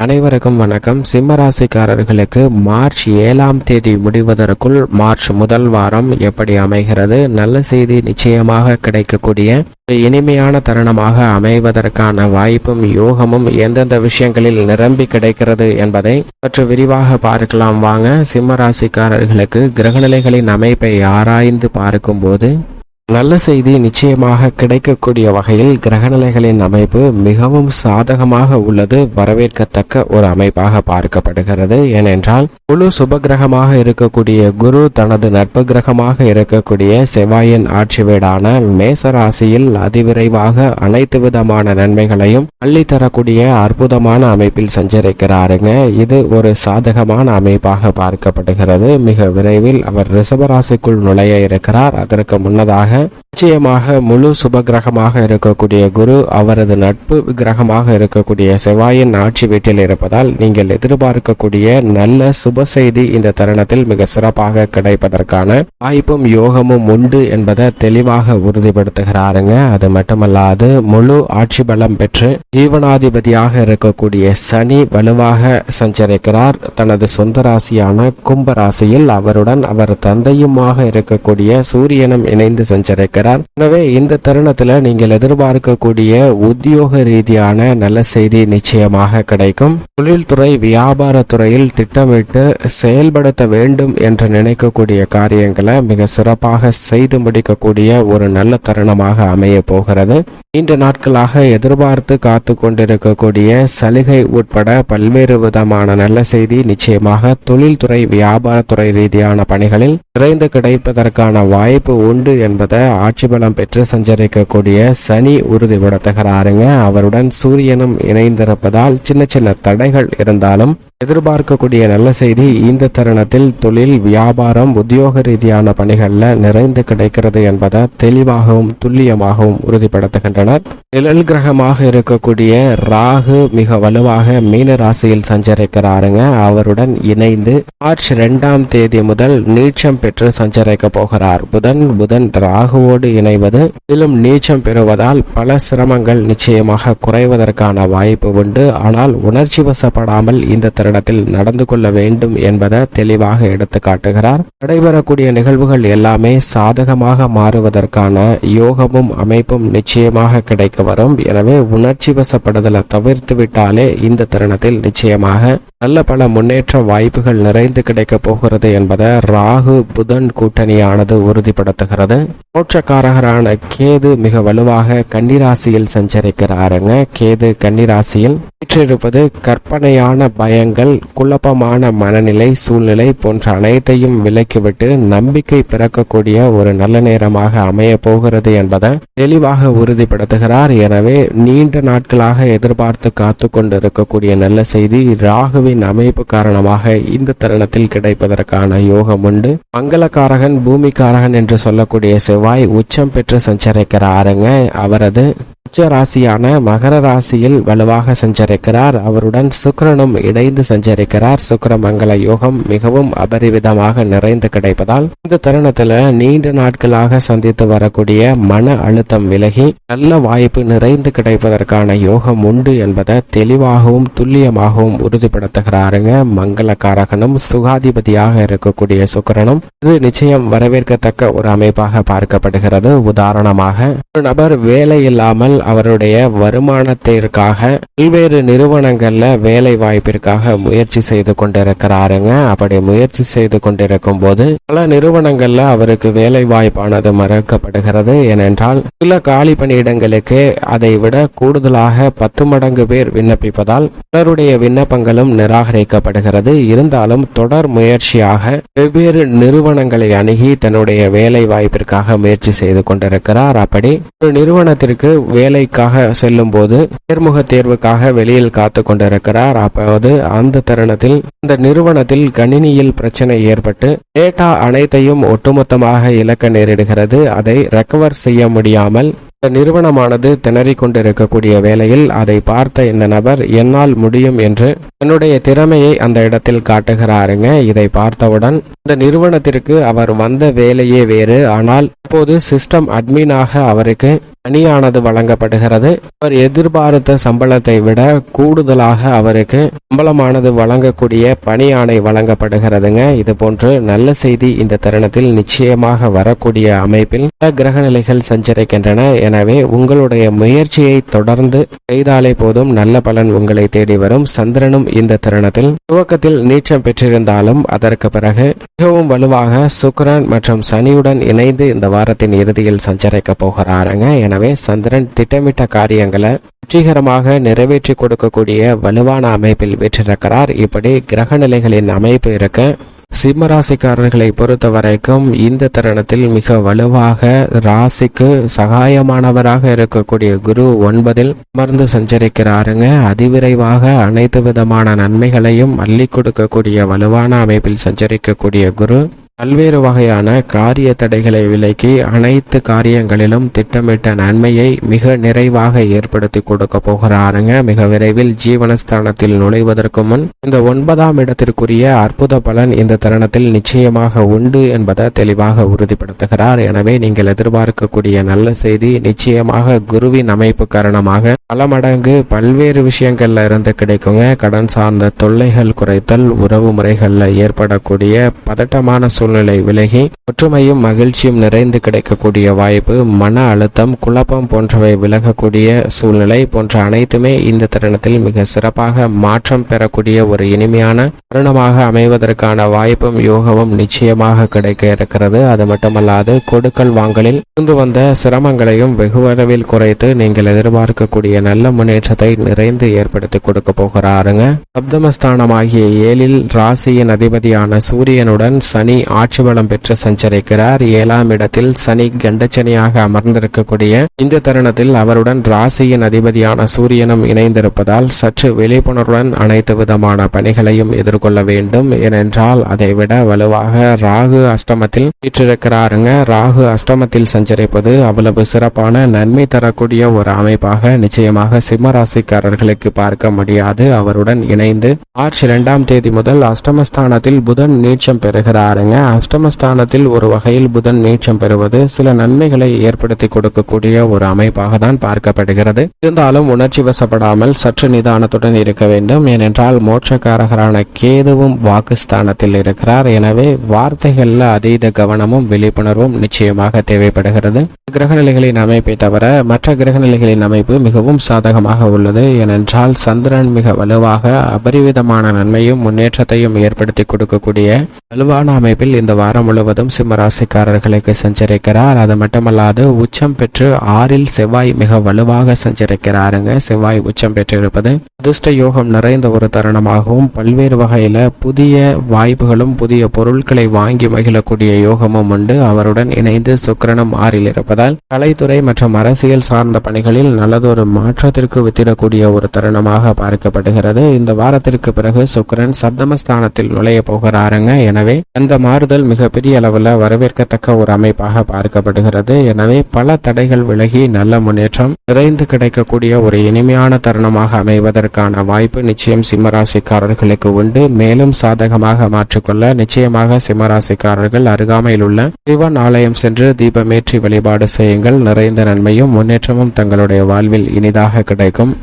அனைவருக்கும் வணக்கம். சிம்ம ராசிக்காரர்களுக்கு மார்ச் 7ஆம் தேதி முடிவதற்குள் மார்ச் முதல் வாரம் எப்படி அமைகிறது? நல்ல செய்தி நிச்சயமாக கிடைக்கக்கூடிய ஒரு இனிமையான தருணமாக அமைவதற்கான வாய்ப்பும் யோகமும் எந்தெந்த விஷயங்களில் நிரம்பி கிடைக்கிறது என்பதை சற்று விரிவாக பார்க்கலாம் வாங்க. சிம்ம ராசிக்காரர்களுக்கு கிரகநிலைகளின் அமைப்பை ஆராய்ந்து பார்க்கும்போது நல்ல செய்தி நிச்சயமாக கிடைக்கக்கூடிய வகையில் கிரகநிலைகளின் அமைப்பு மிகவும் சாதகமாக உள்ளது. வரவேற்கத்தக்க ஒரு அமைப்பாக பார்க்கப்படுகிறது. ஏனென்றால் முழு சுபகிரகமாக இருக்கக்கூடிய குரு தனது நட்பு கிரகமாக இருக்கக்கூடிய செவ்வாயின் ஆட்சி வீடான மேசராசியில் அதிவிரைவாக அனைத்து விதமான நன்மைகளையும் அள்ளித்தரக்கூடிய அற்புதமான அமைப்பில் சஞ்சரிக்கிறாருங்க. இது ஒரு சாதகமான அமைப்பாக பார்க்கப்படுகிறது. மிக விரைவில் அவர் ரிஷபராசிக்குள் நுழைய இருக்கிறார். அதற்கு முன்னதாக நிச்சயமாக முழு சுப கிரகமாக இருக்கக்கூடிய குரு அவரது நட்பு கிரகமாக இருக்கக்கூடிய செவ்வாயின் ஆட்சி வீட்டில் இருப்பதால் நீங்கள் எதிர்பார்க்கக்கூடிய நல்ல சுப செய்தி இந்த தருணத்தில் மிக சிறப்பாக கிடைப்பதற்கான வாய்ப்பும் யோகமும் உண்டு என்பதை தெளிவாக உறுதிப்படுத்துகிறாருங்க. அது மட்டுமல்லாது முழு ஆட்சி பலம் பெற்று ஜீவனாதிபதியாக இருக்கக்கூடிய சனி வலுவாக சஞ்சரிக்கிறார். தனது சொந்த ராசியான கும்ப ராசியில் அவருடன் அவர் தந்தையுமாக இருக்கக்கூடிய சூரியனும் இணைந்து சஞ்சரிக்கிறார். எனவே இந்த தருணத்தில் நீங்கள் எதிர்பார்க்கக்கூடிய உத்தியோக ரீதியான நல்ல செய்தி நிச்சயமாக கிடைக்கும். தொழில்துறை வியாபாரத்துறையில் திட்டமிட்டு செயல்படுத்த வேண்டும் என்று நினைக்கக்கூடிய காரியங்களை மிக சிறப்பாக செய்து முடிக்கக்கூடிய ஒரு நல்ல தருணமாக அமைய போகிறது. நீண்ட நாட்களாக எதிர்பார்த்து காத்து கொண்டிருக்கக்கூடிய சலுகை உட்பட பல்வேறு விதமான நல்ல செய்தி நிச்சயமாக தொழில்துறை வியாபாரத்துறை ரீதியான பணிகளில் விரைந்து கிடைப்பதற்கான வாய்ப்பு உண்டு என்பதை ஆட்சி பலம் பெற்று சஞ்சரிக்கக்கூடிய சனி உறுதிப்படுத்துகிறாருங்க. அவருடன் சூரியனும் இணைந்திருப்பதால் சின்ன சின்ன தடைகள் இருந்தாலும் எதிர்பார்க்கக்கூடிய நல்ல செய்தி இந்த தருணத்தில் தொழில் வியாபாரம் உத்தியோக ரீதியான பணிகளில் நிறைந்து கிடைக்கிறது என்பதை தெளிவாகவும் துல்லியமாகவும் உறுதிப்படுத்துகின்றனர். நிழல் கிரகமாக இருக்கக்கூடிய ராகு மிக வலுவாக மீன ராசியில் சஞ்சரிக்கிறாருங்க. அவருடன் இணைந்து மார்ச் 2ஆம் தேதி முதல் நீச்சம் பெற்று சஞ்சரிக்க போகிறார். புதன் ராகுவோடு இணைவது மேலும் நீச்சம் பெறுவதால் பல சிரமங்கள் நிச்சயமாக குறைவதற்கான வாய்ப்பு உண்டு. ஆனால் உணர்ச்சி வசப்படாமல் இந்த தருணத்தில் நடந்து கொள்ள வேண்டும் என்பதை தெளிவாக எடுத்து காட்டுகிறார். நடைபெறக்கூடிய நிகழ்வுகள் எல்லாமே சாதகமாக மாறுவதற்கான யோகமும் அமைப்பும் நிச்சயமாக கிடைக்க வரும். எனவே உணர்ச்சி வசப்படுதலை தவிர்த்து விட்டாலே இந்த தருணத்தில் நிச்சயமாக நல்ல பல முன்னேற்ற வாய்ப்புகள் நிறைந்து கிடைக்க போகிறது என்பதை ராகு புதன் கூட்டணியானது உறுதிப்படுத்துகிறது. மோட்சக்காரகரான கேது மிக வலுவாக கன்னிராசியில் சஞ்சரிக்கிறாருங்க. கேது கன்னிராசியில் வீற்றிருப்பது கற்பனையான பயங்கள், குழப்பமான மனநிலை, சூழ்நிலை போன்ற அனைத்தையும் விலக்கிவிட்டு நம்பிக்கை பிறக்கக்கூடிய ஒரு நல்ல நேரமாக அமைய போகிறது என்பதை தெளிவாக உறுதிப்படுத்துகிறார். எனவே நீண்ட நாட்களாக எதிர்பார்த்து காத்து கொண்டிருக்கக்கூடிய நல்ல செய்தி ராகுவின் அமைப்பு காரணமாக இந்த தருணத்தில் கிடைப்பதற்கான யோகம் உண்டு. மங்களக்காரகன் பூமிக்காரகன் என்று சொல்லக்கூடிய செவ்வாய் உச்சம் பெற்று சஞ்சரிக்கிறாருங்க. அவரது உச்ச ராசியான மகர ராசியில் வலுவாக சஞ்சரிக்கிறார். அவருடன் சுக்கிரனும் இணைந்து சஞ்சரிக்கிறார். சுக்கிர மங்கள யோகம் மிகவும் அபரிவிதமாக நிறைந்து கிடைப்பதால் இந்த தருணத்தில் நீண்ட நாட்களாக சந்தித்து வரக்கூடிய மன அழுத்தம் விலகி நல்ல வாய்ப்பு நிறைந்து கிடைப்பதற்கான யோகம் உண்டு என்பதை தெளிவாகவும் துல்லியமாகவும் உறுதிப்படுத்துகிறாருங்க. மங்களக்காரகனும் சுகாதிபதியாக இருக்கக்கூடிய சுக்கிரனும் இது நிச்சயம் வரவேற்கத்தக்க ஒரு அமைப்பாக பார்க்கப்படுகிறது. உதாரணமாக ஒரு நபர் வேலை இல்லாமல் அவருடைய வருமானத்திற்காக பல்வேறு நிறுவனங்கள்ல வேலை வாய்ப்பிற்காக முயற்சி செய்து கொண்டிருக்கிறாருங்க. அப்படி முயற்சி செய்து கொண்டிருக்கும் போது பல நிறுவனங்கள்ல அவருக்கு வேலை வாய்ப்பானது மறுக்கப்படுகிறது. ஏனென்றால் சில காலி பணியிடங்களுக்கு அதை விட கூடுதலாக 10 மடங்கு பேர் விண்ணப்பிப்பதால் பலருடைய விண்ணப்பங்களும் நிராகரிக்கப்படுகிறது. இருந்தாலும் தொடர் முயற்சியாக வெவ்வேறு நிறுவனங்களை அணுகி தன்னுடைய வேலை வாய்ப்பிற்காக முயற்சி செய்து கொண்டிருக்கிறார். அப்படி ஒரு நிறுவனத்திற்கு வேலைக்காக செல்லும் போது நேர்முக தேர்வுக்காக வெளியில் காத்து கொண்டிருக்கிறார். அப்போது அந்த தருணத்தில் இந்த நிறுவனத்தில் கணினியில் பிரச்சனை ஏற்பட்டு டேட்டா அனைத்தையும் ஒட்டுமொத்தமாக இழக்க நேரிடுகிறது. அதை ரெக்கவர் செய்ய முடியாமல் நிறுவனமானது திணறிக் கொண்டிருக்கக்கூடிய வேளையில் அதை பார்த்த இந்த நபர் என்னால் முடியும் என்று தன்னுடைய திறமையை அந்த இடத்தில் காட்டுகிறாருங்க. இதை பார்த்தவுடன் இந்த நிறுவனத்திற்கு அவர் வந்த வேலையே வேறு, ஆனால் இப்போது சிஸ்டம் அட்மினாக அவருக்கு பணியானது வழங்கப்படுகிறது. அவர் எதிர்பார்த்த சம்பளத்தை விட கூடுதலாக அவருக்கு சம்பளமானது வழங்கக்கூடிய பணி ஆணை வழங்கப்படுகிறதுங்க. இது போன்று நல்ல செய்தி இந்த தருணத்தில் நிச்சயமாக வரக்கூடிய அமைப்பில் பல கிரக நிலைகள் சஞ்சரிக்கின்றன. எனவே உங்களுடைய முயற்சியை தொடர்ந்து செய்தாலே போதும் நல்ல பலன் உங்களை தேடி வரும். சந்திரனும் இந்த தருணத்தில் துவக்கத்தில் நீச்சம் பெற்றிருந்தாலும் அதற்கு பிறகு மிகவும் வலுவாக சுக்கிரன் மற்றும் சனியுடன் இணைந்து இந்த வாரத்தின் இறுதியில் சஞ்சரிக்க போகிறாருங்க. எனவே சந்திரன் திட்டமிட்ட காரியங்களை வெற்றிகரமாக நிறைவேற்றி கொடுக்கக்கூடிய வலுவான அமைப்பில் வீற்றிருக்கிறார். இப்படி கிரக நிலைகளின் அமைப்பு இருக்க சிம்மராசிக்காரர்களை பொறுத்த வரைக்கும் இந்த தருணத்தில் மிக வலுவாக ராசிக்கு சகாயமானவராக இருக்கக்கூடிய குரு 9 அமர்ந்து சஞ்சரிக்கிறாருங்க. அதிவிரைவாக அனைத்து விதமான நன்மைகளையும் அள்ளி கொடுக்கக்கூடிய வலுவான அமைப்பில் சஞ்சரிக்கக்கூடிய குரு பல்வேறு வகையான காரிய தடைகளை விலக்கி அனைத்து காரியங்களிலும் திட்டமிட்ட நன்மையை மிக நிறைவாக ஏற்படுத்தி கொடுக்க போகிறாருங்க. மிக விரைவில் ஜீவனஸ்தானத்தில் நுழைவதற்கு முன் இந்த 9ஆம் இடத்திற்குரிய அற்புத பலன் இந்த தருணத்தில் நிச்சயமாக உண்டு என்பதை தெளிவாக உறுதிப்படுத்துகிறார். எனவே நீங்கள் எதிர்பார்க்கக்கூடிய நல்ல செய்தி நிச்சயமாக குருவின் அமைப்பு காரணமாக பல மடங்கு பல்வேறு விஷயங்கள்ல இருந்து கிடைக்குங்க. கடன் சார்ந்த தொல்லைகள் குறைத்தல், உறவு முறைகள்ல ஏற்படக்கூடிய பதட்டமான சூழ்நிலை விலகி ஒற்றுமையும் மகிழ்ச்சியும் நிறைந்து கிடைக்கக்கூடிய வாய்ப்பு, மன அழுத்தம், குழப்பம் போன்றவை விலகக்கூடிய சூழ்நிலை போன்ற அனைத்துமே இந்த தருணத்தில் மிக சிறப்பாக மாற்றம் பெறக்கூடிய ஒரு இனிமையான தருணமாக அமைவதற்கான வாய்ப்பும் யோகமும் நிச்சயமாக கிடைக்க இருக்கிறது. அது மட்டுமல்லாது கொடுக்கல் வாங்கலில் இருந்து வந்த சிரமங்களையும் வெகுவளவில் குறைத்து நீங்கள் எதிர்பார்க்கக்கூடிய நல்ல முன்னேற்றத்தை நிறைந்து ஏற்படுத்தி கொடுக்க போகிறாருங்க. சப்தமஸ்தானமாகிய 7ல் ராசியின் அதிபதியான சூரியனுடன் சனி ஆட்சி பலம் பெற்று சஞ்சரிக்கிறார். 7ஆம் இடத்தில் சனி கண்டச்சனியாக அமர்ந்திருக்கக்கூடிய இந்த தருணத்தில் அவருடன் ராசியின் அதிபதியான சூரியனும் இணைந்திருப்பதால் சற்று விழிப்புணர்வுடன் அனைத்து விதமான பணிகளையும் எதிர்கொள்ள வேண்டும். ஏனென்றால் அதைவிட வலுவாக ராகு அஷ்டமத்தில் வீற்றிருக்கிறாருங்க. ராகு அஷ்டமத்தில் சஞ்சரிப்பது அவ்வளவு சிறப்பான நன்மை தரக்கூடிய ஒரு அமைப்பாக நிச்சயமாக சிம்மராசிக்காரர்களுக்கு பார்க்க முடியாது. அவருடன் இணைந்து மார்ச் 2ஆம் தேதி முதல் அஷ்டமஸ்தானத்தில் புதன் நீச்சம் பெறுகிறாருங்க. அஷ்டமஸ்தானத்தில் ஒரு வகையில் புதன் நீச்சம் பெறுவது சில நன்மைகளை ஏற்படுத்தி கொடுக்கக்கூடிய ஒரு அமைப்பாக தான் பார்க்கப்படுகிறது. இருந்தாலும் உணர்ச்சி வசப்படாமல் சற்று நிதானத்துடன் இருக்க வேண்டும். ஏனென்றால் மோட்சக்காரகரான கேதுவும் வாக்குஸ்தானத்தில் இருக்கிறார். எனவே வார்த்தைகள்ல அதீத கவனமும் விழிப்புணர்வும் நிச்சயமாக தேவைப்படுகிறது. கிரகநிலைகளின் அமைப்பை தவிர மற்ற கிரகநிலைகளின் அமைப்பு மிகவும் சாதகமாக உள்ளது. ஏனென்றால் சந்திரன் மிக வலுவாக அபரிவிதமான நன்மையும் முன்னேற்றத்தையும் ஏற்படுத்தி கொடுக்கக்கூடிய வலுவான அமைப்பில் இந்த வாரம் முழுவதும் சிம்மராசிக்காரர்களுக்கு சஞ்சரிக்கிறார். அது மட்டுமல்லாது உச்சம் பெற்று 6ல் செவ்வாய் மிக வலுவாக சஞ்சரிக்கிறாருங்க. செவ்வாய் உச்சம் பெற்றிருப்பது அதிர்ஷ்ட யோகம் நிறைந்த ஒரு தருணமாகவும் பல்வேறு வகையில புதிய வாய்ப்புகளும் புதிய பொருட்களை வாங்கி மகிழக்கூடிய யோகமும் உண்டு. அவருடன் இணைந்து சுக்கிரனும் 6ல் இருப்பதால் கலைத்துறை மற்றும் அரசியல் சார்ந்த பணிகளில் நல்லதொரு மாற்றத்திற்கு வித்திடக்கூடிய ஒரு தருணமாக பார்க்கப்படுகிறது. இந்த வாரத்திற்கு பிறகு சுக்கிரன் சப்தமஸ்தானத்தில் நுழைய போகிறாருங்க. எனவே அந்த மாறுதல் மிகப்பெரிய அளவில் வரவேற்கத்தக்க ஒரு அமைப்பாக பார்க்கப்படுகிறது. எனவே பல தடைகள் விலகி நல்ல முன்னேற்றம் நிறைந்து கிடைக்கக்கூடிய ஒரு இனிமையான தருணமாக அமைவதற்கான வாய்ப்பு நிச்சயம் சிம்மராசிக்காரர்களுக்கு உண்டு. மேலும் சாதகமாக மாற்றிக்கொள்ள நிச்சயமாக சிம்மராசிக்காரர்கள் அருகாமையில் உள்ள சிவன் ஆலயம் சென்று தீபமேற்றி வழிபாடு செய்யுங்கள். நிறைந்த நன்மையும் முன்னேற்றமும் தங்களுடைய வாழ்வில் இனிதாக கிடைக்கும்.